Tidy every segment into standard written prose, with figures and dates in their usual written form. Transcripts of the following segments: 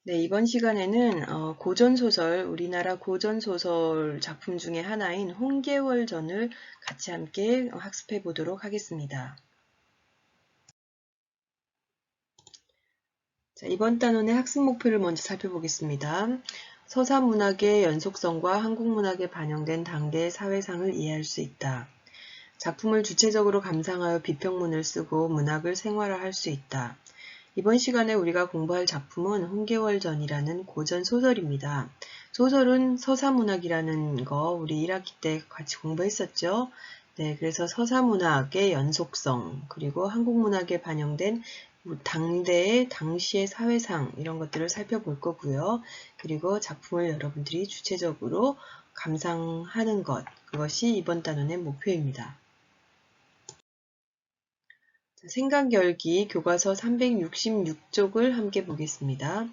네, 이번 시간에는 고전소설, 우리나라 고전소설 작품 중에 하나인 홍계월전을 같이 함께 학습해 보도록 하겠습니다. 자, 이번 단원의 학습 목표를 먼저 살펴보겠습니다. 서사문학의 연속성과 한국문학에 반영된 당대의 사회상을 이해할 수 있다. 작품을 주체적으로 감상하여 비평문을 쓰고 문학을 생활화할 수 있다. 이번 시간에 우리가 공부할 작품은 홍계월전이라는 고전 소설입니다. 소설은 서사문학이라는 거 우리 1학기 때 같이 공부했었죠. 네, 그래서 서사문학의 연속성, 그리고 한국문학에 반영된 당대의 당시의 사회상 이런 것들을 살펴볼 거고요. 그리고 작품을 여러분들이 주체적으로 감상하는 것, 그것이 이번 단원의 목표입니다. 생각열기 교과서 366쪽을 함께 보겠습니다.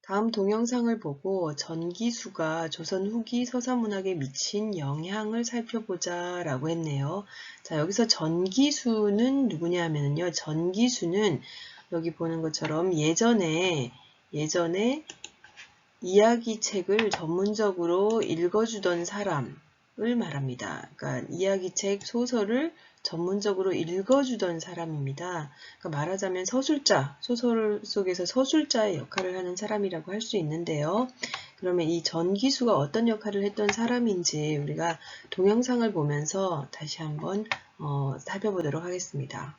다음 동영상을 보고 전기수가 조선 후기 서사문학에 미친 영향을 살펴보자 라고 했네요. 자, 여기서 전기수는 누구냐 하면요. 전기수는 여기 보는 것처럼 예전에 이야기책을 전문적으로 읽어주던 사람을 말합니다. 그러니까 이야기책, 소설을 전문적으로 읽어주던 사람입니다. 그러니까 말하자면 서술자, 소설 속에서 서술자의 역할을 하는 사람이라고 할 수 있는데요. 그러면 이 전기수가 어떤 역할을 했던 사람인지 우리가 동영상을 보면서 다시 한번 살펴보도록 하겠습니다.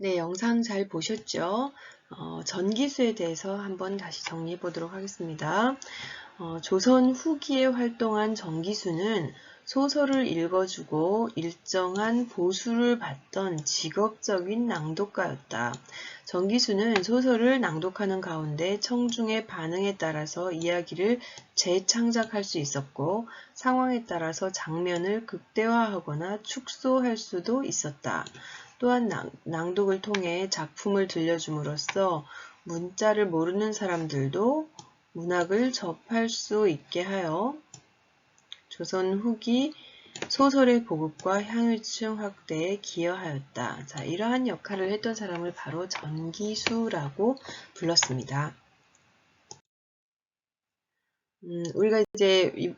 네, 영상 잘 보셨죠? 전기수에 대해서 한번 다시 정리해 보도록 하겠습니다. 조선 후기에 활동한 전기수는 소설을 읽어주고 일정한 보수를 받던 직업적인 낭독가였다. 전기수는 소설을 낭독하는 가운데 청중의 반응에 따라서 이야기를 재창작할 수 있었고 상황에 따라서 장면을 극대화하거나 축소할 수도 있었다. 또한 낭독을 통해 작품을 들려줌으로써 문자를 모르는 사람들도 문학을 접할 수 있게 하여 조선 후기 소설의 보급과 향유층 확대에 기여하였다. 자, 이러한 역할을 했던 사람을 바로 전기수라고 불렀습니다. 우리가 이제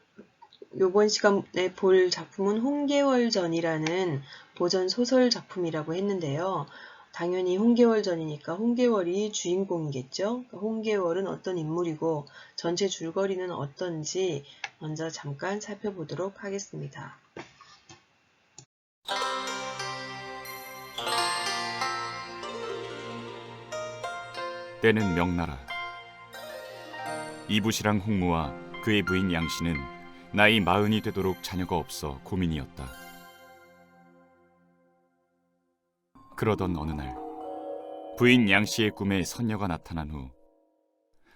이번 시간에 볼 작품은 홍계월전이라는 보전 소설 작품이라고 했는데요. 당연히 홍계월전이니까 홍계월이 주인공이겠죠. 홍계월은 어떤 인물이고 전체 줄거리는 어떤지 먼저 잠깐 살펴보도록 하겠습니다. 때는 명나라. 이부시랑 홍무와 그의 부인 양씨는 나이 40이 되도록 자녀가 없어 고민이었다. 그러던 어느 날 부인 양씨의 꿈에 선녀가 나타난 후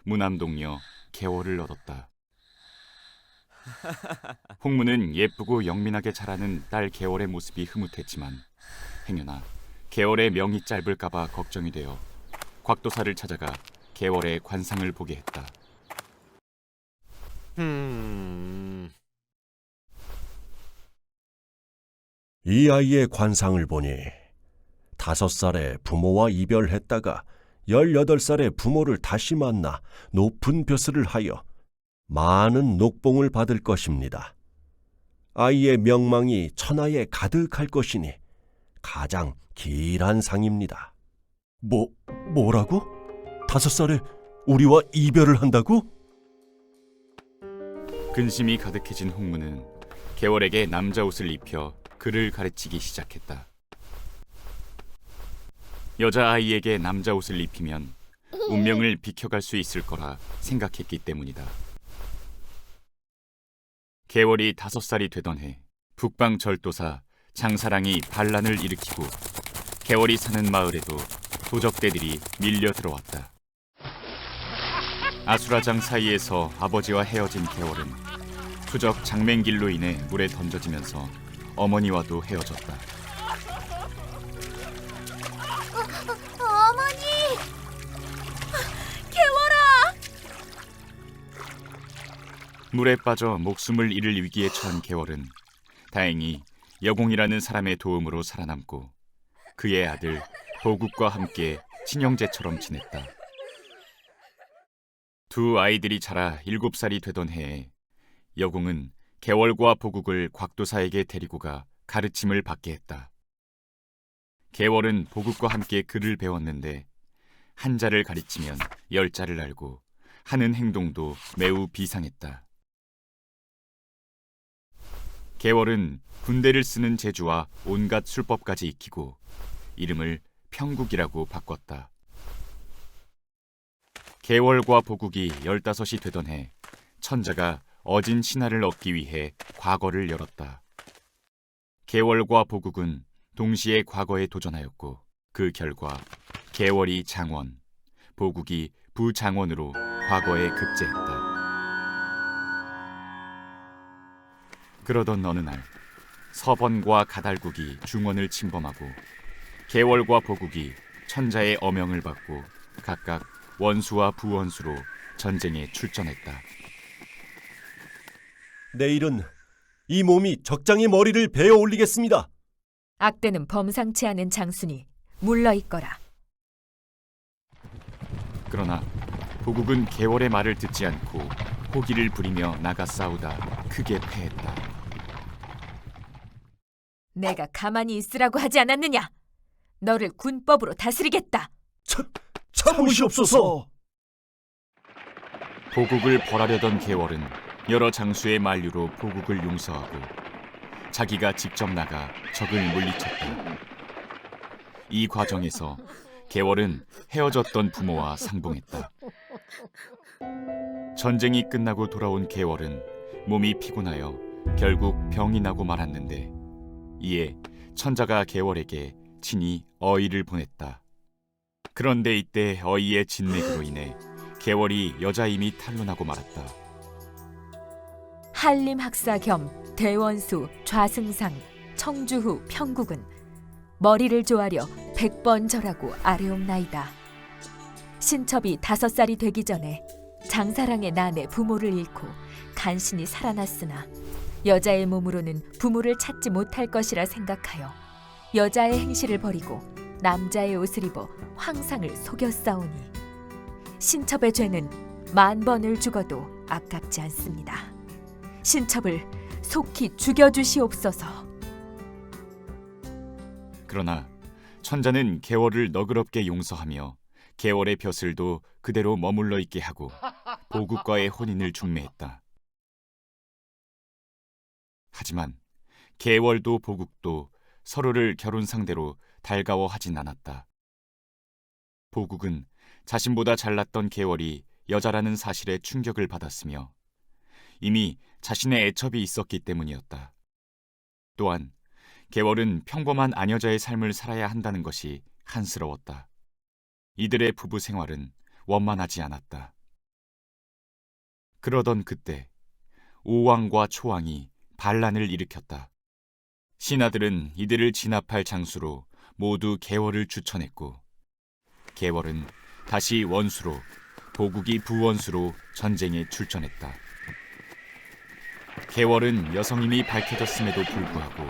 무남동녀 계월을 얻었다. 홍무는 예쁘고 영민하게 자라는 딸 계월의 모습이 흐뭇했지만 행여나 계월의 명이 짧을까 봐 걱정이 되어 곽도사를 찾아가 계월의 관상을 보게 했다. 이 아이의 관상을 보니 5살에 부모와 이별했다가 18살에 부모를 다시 만나 높은 벼슬을 하여 많은 녹봉을 받을 것입니다. 아이의 명망이 천하에 가득할 것이니 가장 길한 상입니다. 뭐라고? 5살에 우리와 이별을 한다고? 근심이 가득해진 홍무는 계월에게 남자 옷을 입혀 그를 가르치기 시작했다. 여자아이에게 남자 옷을 입히면 운명을 비켜갈 수 있을 거라 생각했기 때문이다. 계월이 5살이 되던 해 북방 절도사 장사랑이 반란을 일으키고 계월이 사는 마을에도 도적대들이 밀려 들어왔다. 아수라장 사이에서 아버지와 헤어진 계월은 투적 장맹길로 인해 물에 던져지면서 어머니와도 헤어졌다. 어머니! 계월아! 물에 빠져 목숨을 잃을 위기에 처한 계월은 다행히 여공이라는 사람의 도움으로 살아남고 그의 아들 보국과 함께 친형제처럼 지냈다. 두 아이들이 자라 7살이 되던 해에 여공은 계월과 보국을 곽도사에게 데리고 가 가르침을 받게 했다. 계월은 보국과 함께 글을 배웠는데 한자를 가르치면 10자를 알고 하는 행동도 매우 비상했다. 계월은 군대를 쓰는 재주와 온갖 술법까지 익히고 이름을 평국이라고 바꿨다. 계월과 보국이 15이 되던 해 천자가 어진 신하를 얻기 위해 과거를 열었다. 계월과 보국은 동시에 과거에 도전하였고 그 결과 계월이 장원, 보국이 부장원으로 과거에 급제했다. 그러던 어느 날 서번과 가달국이 중원을 침범하고 계월과 보국이 천자의 어명을 받고 각각 원수와 부원수로 전쟁에 출전했다. 내일은 이 몸이 적장의 머리를 베어 올리겠습니다. 악대는 범상치 않은 장순이 물러있거라. 그러나 보국은 계월의 말을 듣지 않고 호기를 부리며 나가 싸우다 크게 패했다. 내가 가만히 있으라고 하지 않았느냐? 너를 군법으로 다스리겠다. 참으시옵소서. 보국을 벌하려던 계월은 여러 장수의 만류로 보국을 용서하고 자기가 직접 나가 적을 물리쳤다. 이 과정에서 개월은 헤어졌던 부모와 상봉했다. 전쟁이 끝나고 돌아온 개월은 몸이 피곤하여 결국 병이 나고 말았는데, 이에 천자가 개월에게 친히 어이를 보냈다. 그런데 이때 어이의 진맥으로 인해 개월이 여자임이 탄로나고 말았다. 한림학사 겸 대원수 좌승상 청주후 평국은 머리를 조아려 100번 절하고 아뢰옵나이다. 신첩이 5살이 되기 전에 장사랑의 난에 부모를 잃고 간신히 살아났으나 여자의 몸으로는 부모를 찾지 못할 것이라 생각하여 여자의 행실을 버리고 남자의 옷을 입어 황상을 속였사오니 신첩의 죄는 10,000번을 죽어도 아깝지 않습니다. 신첩을 속히 죽여주시옵소서. 그러나 천자는 개월을 너그럽게 용서하며 개월의 벼슬도 그대로 머물러 있게 하고 보국과의 혼인을 중매했다. 하지만 개월도 보국도 서로를 결혼 상대로 달가워하진 않았다. 보국은 자신보다 잘났던 개월이 여자라는 사실에 충격을 받았으며 이미 자신의 애첩이 있었기 때문이었다. 또한 개월은 평범한 아녀자의 삶을 살아야 한다는 것이 한스러웠다. 이들의 부부 생활은 원만하지 않았다. 그러던 그때 오왕과 초왕이 반란을 일으켰다. 신하들은 이들을 진압할 장수로 모두 개월을 추천했고, 개월은 다시 원수로, 보국이 부원수로 전쟁에 출전했다. 개월은 여성임이 밝혀졌음에도 불구하고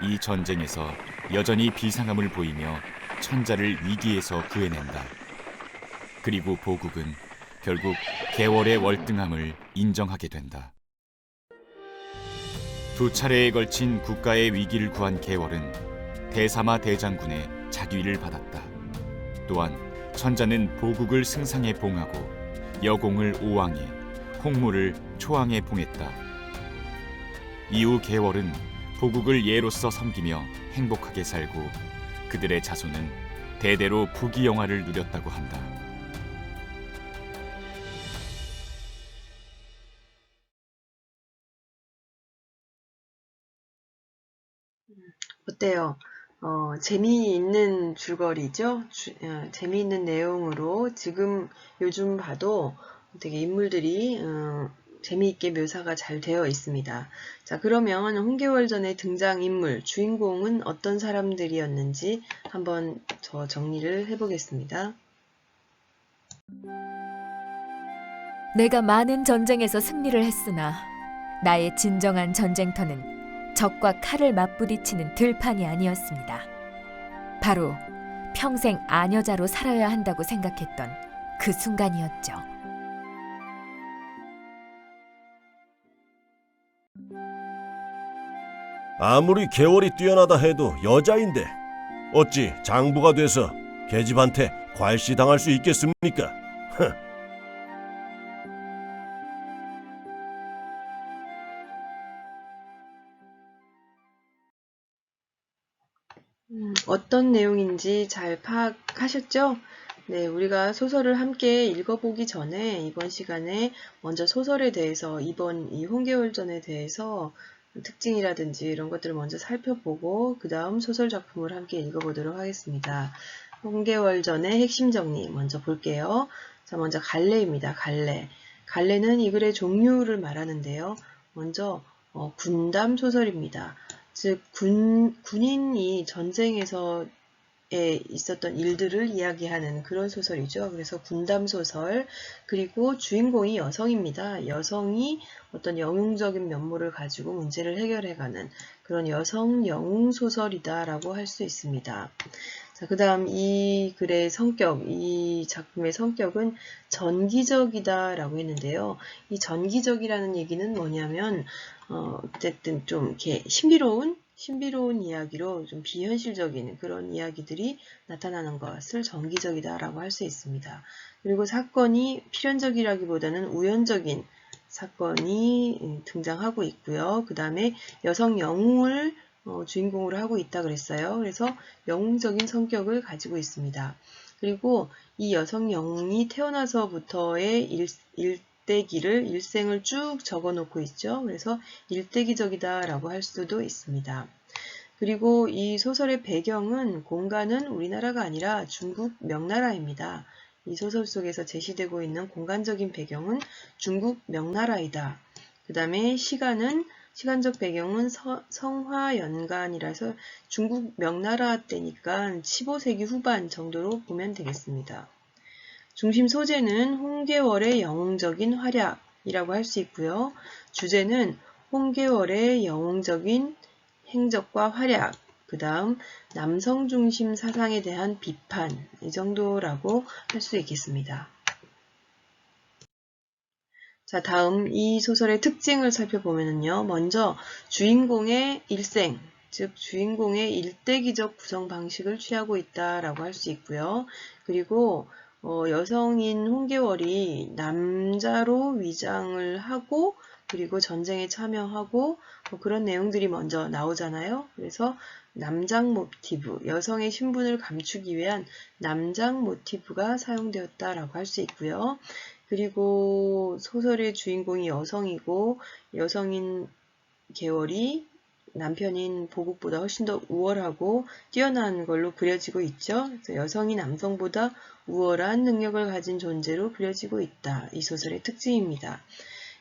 이 전쟁에서 여전히 비상함을 보이며 천자를 위기에서 구해낸다. 그리고 보국은 결국 개월의 월등함을 인정하게 된다. 2차례에 걸친 국가의 위기를 구한 개월은 대사마 대장군의 자귀를 받았다. 또한 천자는 보국을 승상에 봉하고 여공을 오왕에, 홍무를 초왕에 봉했다. 이후 개월은 보국을 예로서 섬기며 행복하게 살고 그들의 자손은 대대로 부귀영화를 누렸다고 한다. 어때요? 재미있는 줄거리죠? 재미있는 내용으로 지금 요즘 봐도 되게 인물들이 재미있게 묘사가 잘 되어 있습니다. 자, 그러면 홍계월전의 등장인물, 주인공은 어떤 사람들이었는지 한번 더 정리를 해보겠습니다. 내가 많은 전쟁에서 승리를 했으나 나의 진정한 전쟁터는 적과 칼을 맞부딪히는 들판이 아니었습니다. 바로 평생 아녀자로 살아야 한다고 생각했던 그 순간이었죠. 아무리 개월이 뛰어나다 해도 여자인데 어찌 장부가 돼서 계집한테 괄시당할 수 있겠습니까? 어떤 내용인지 잘 파악하셨죠? 네, 우리가 소설을 함께 읽어보기 전에 이번 시간에 먼저 소설에 대해서 이번 이 홍계월전에 대해서 특징이라든지 이런 것들을 먼저 살펴보고 그 다음 소설 작품을 함께 읽어보도록 하겠습니다. 홍계월전의 핵심 정리 먼저 볼게요. 자, 먼저 갈래입니다. 갈래. 갈래는 이 글의 종류를 말하는데요. 먼저 군담 소설입니다. 즉 군인이 전쟁에서 있었던 일들을 이야기하는 그런 소설이죠. 그래서 군담 소설, 그리고 주인공이 여성입니다. 여성이 어떤 영웅적인 면모를 가지고 문제를 해결해가는 그런 여성 영웅 소설이다라고 할 수 있습니다. 자, 그 다음 이 글의 성격, 이 작품의 성격은 전기적이다라고 했는데요. 이 전기적이라는 얘기는 뭐냐면 어쨌든 좀 이렇게 신비로운 이야기로 좀 비현실적인 그런 이야기들이 나타나는 것을 전기적이다라고 할 수 있습니다. 그리고 사건이 필연적이라기보다는 우연적인 사건이 등장하고 있고요. 그 다음에 여성 영웅을 주인공으로 하고 있다 그랬어요. 그래서 영웅적인 성격을 가지고 있습니다. 그리고 이 여성 영웅이 태어나서부터의 일대기를 일생을 쭉 적어 놓고 있죠. 그래서 일대기적이다라고 할 수도 있습니다. 그리고 이 소설의 배경은 공간은 우리나라가 아니라 중국 명나라입니다. 이 소설 속에서 제시되고 있는 공간적인 배경은 중국 명나라이다. 그 다음에 시간적 배경은 성화연간이라서 중국 명나라 때니까 15세기 후반 정도로 보면 되겠습니다. 중심 소재는 홍계월의 영웅적인 활약이라고 할 수 있고요. 주제는 홍계월의 영웅적인 행적과 활약, 그 다음 남성 중심 사상에 대한 비판, 이 정도라고 할 수 있겠습니다. 자, 다음 이 소설의 특징을 살펴보면요. 먼저 주인공의 일생, 즉 주인공의 일대기적 구성 방식을 취하고 있다라고 할 수 있고요. 그리고 여성인 홍계월이 남자로 위장을 하고 그리고 전쟁에 참여하고 그런 내용들이 먼저 나오잖아요. 그래서 남장 모티브, 여성의 신분을 감추기 위한 남장 모티브가 사용되었다라고 할 수 있고요. 그리고 소설의 주인공이 여성이고 여성인 계월이 남편인 보국보다 훨씬 더 우월하고 뛰어난 걸로 그려지고 있죠. 그래서 여성이 남성보다 우월한 능력을 가진 존재로 그려지고 있다. 이 소설의 특징입니다.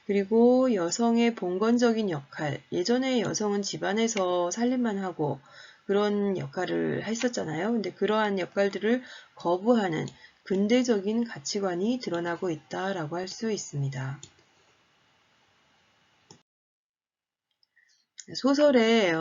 그리고 여성의 봉건적인 역할, 예전에 여성은 집안에서 살림만 하고 그런 역할을 했었잖아요. 근데 그러한 역할들을 거부하는 근대적인 가치관이 드러나고 있다라고 할 수 있습니다. 소설의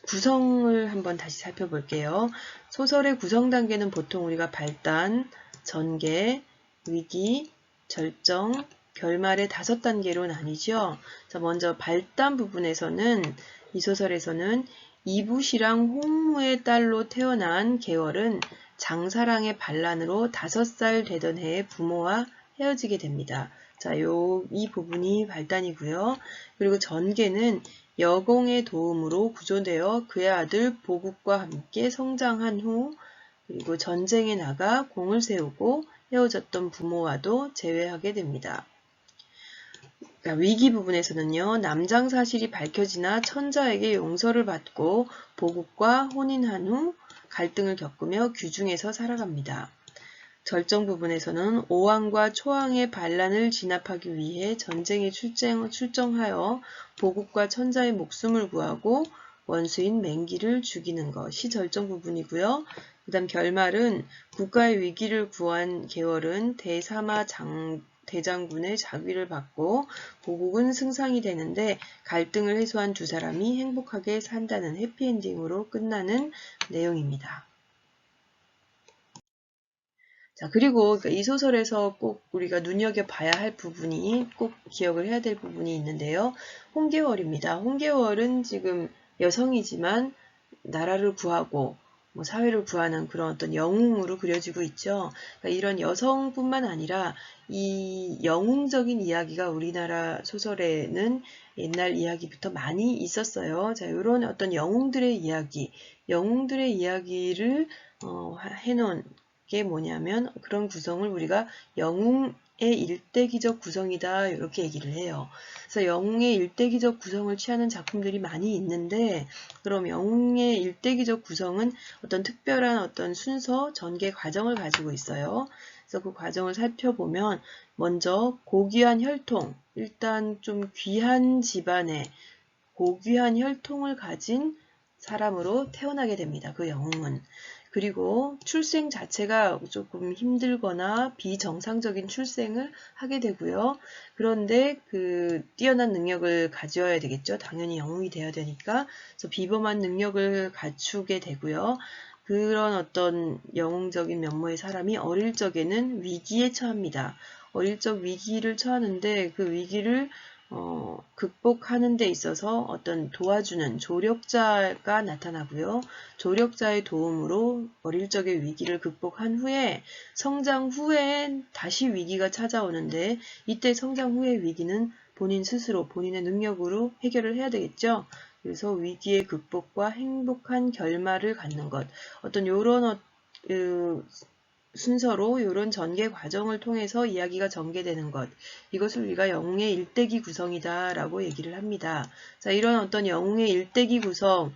구성을 한번 다시 살펴볼게요. 소설의 구성 단계는 보통 우리가 발단, 전개, 위기, 절정, 결말의 5단계로 나뉘죠. 먼저 발단 부분에서는 이 소설에서는 이부시랑 홍무의 딸로 태어난 계월은 장사랑의 반란으로 5살 되던 해에 부모와 헤어지게 됩니다. 자, 이 부분이 발단이고요. 그리고 전개는 여공의 도움으로 구조되어 그의 아들 보국과 함께 성장한 후 그리고 전쟁에 나가 공을 세우고 헤어졌던 부모와도 재회하게 됩니다. 그러니까 위기 부분에서는요. 남장 사실이 밝혀지나 천자에게 용서를 받고 보국과 혼인한 후 갈등을 겪으며 귀중해서 살아갑니다. 절정 부분에서는 오왕과 초왕의 반란을 진압하기 위해 전쟁에 출정하여 보국과 천자의 목숨을 구하고 원수인 맹기를 죽이는 것이 절정 부분이고요. 그 다음 결말은 국가의 위기를 구한 계월은 대사마 대장군의 자위를 받고 보국은 승상이 되는데 갈등을 해소한 두 사람이 행복하게 산다는 해피엔딩으로 끝나는 내용입니다. 자, 그리고 이 소설에서 꼭 우리가 눈여겨봐야 할 부분이 꼭 기억을 해야 될 부분이 있는데요. 홍계월입니다. 홍계월은 지금 여성이지만 나라를 구하고 사회를 구하는 그런 어떤 영웅으로 그려지고 있죠. 그러니까 이런 여성뿐만 아니라 이 영웅적인 이야기가 우리나라 소설에는 옛날 이야기부터 많이 있었어요. 자, 이런 어떤 영웅들의 이야기를 해놓은 게 뭐냐면 그런 구성을 우리가 영웅의 일대기적 구성이다 이렇게 얘기를 해요. 그래서 영웅의 일대기적 구성을 취하는 작품들이 많이 있는데 그럼 영웅의 일대기적 구성은 어떤 특별한 어떤 순서, 전개 과정을 가지고 있어요. 그래서 그 과정을 살펴보면 먼저 고귀한 혈통, 일단 좀 귀한 집안에 고귀한 혈통을 가진 사람으로 태어나게 됩니다. 그 영웅은. 그리고 출생 자체가 조금 힘들거나 비정상적인 출생을 하게 되고요. 그런데 그 뛰어난 능력을 가져야 되겠죠. 당연히 영웅이 되어야 되니까. 그래서 비범한 능력을 갖추게 되고요. 그런 어떤 영웅적인 면모의 사람이 어릴 적에는 위기에 처합니다. 어릴 적 위기를 처하는데 그 위기를 극복하는 데 있어서 어떤 도와주는 조력자가 나타나고요. 조력자의 도움으로 어릴 적의 위기를 극복한 후에 성장 후에 다시 위기가 찾아오는데 이때 성장 후의 위기는 본인 스스로 본인의 능력으로 해결을 해야 되겠죠. 그래서 위기의 극복과 행복한 결말을 갖는 것. 어떤 요런 순서로 이런 전개 과정을 통해서 이야기가 전개되는 것. 이것을 우리가 영웅의 일대기 구성이다 라고 얘기를 합니다. 자, 이런 어떤 영웅의 일대기 구성으로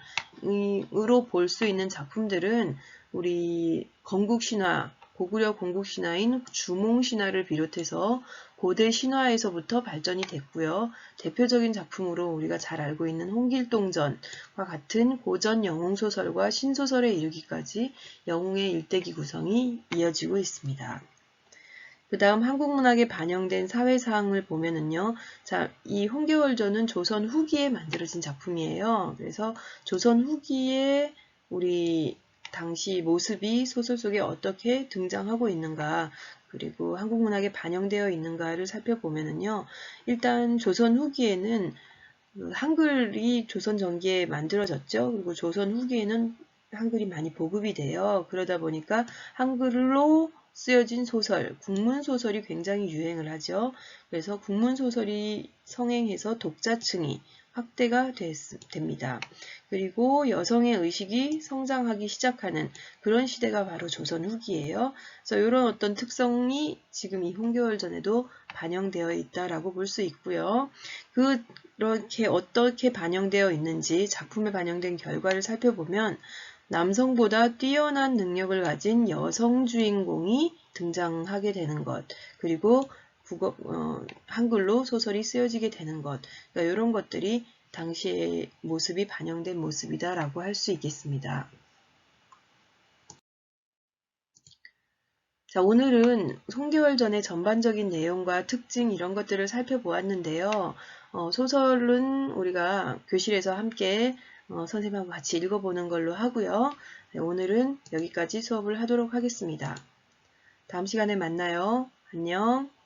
볼 수 있는 작품들은 우리 건국신화, 고구려 공국신화인 주몽신화를 비롯해서 고대 신화에서부터 발전이 됐고요. 대표적인 작품으로 우리가 잘 알고 있는 홍길동전과 같은 고전 영웅소설과 신소설에 이르기까지 영웅의 일대기 구성이 이어지고 있습니다. 그 다음 한국문학에 반영된 사회사항을 보면은요. 자, 이 홍계월전은 조선 후기에 만들어진 작품이에요. 그래서 조선 후기에 우리 당시 모습이 소설 속에 어떻게 등장하고 있는가, 그리고 한국문학에 반영되어 있는가를 살펴보면은요. 일단 조선 후기에는 한글이 조선 전기에 만들어졌죠. 그리고 조선 후기에는 한글이 많이 보급이 돼요. 그러다 보니까 한글로 쓰여진 소설, 국문소설이 굉장히 유행을 하죠. 그래서 국문소설이 성행해서 독자층이 확대가 됩니다. 그리고 여성의 의식이 성장하기 시작하는 그런 시대가 바로 조선 후기예요. 그래서 이런 어떤 특성이 지금 이 홍계월전에도 반영되어 있다라고 볼 수 있고요. 그렇게 어떻게 반영되어 있는지 작품에 반영된 결과를 살펴보면 남성보다 뛰어난 능력을 가진 여성 주인공이 등장하게 되는 것, 그리고 한글로 소설이 쓰여지게 되는 것, 그러니까 이런 것들이 당시의 모습이 반영된 모습이다라고 할 수 있겠습니다. 자, 오늘은 홍계월전의 전반적인 내용과 특징 이런 것들을 살펴보았는데요. 소설은 우리가 교실에서 함께 선생님하고 같이 읽어보는 걸로 하고요. 네, 오늘은 여기까지 수업을 하도록 하겠습니다. 다음 시간에 만나요. 안녕.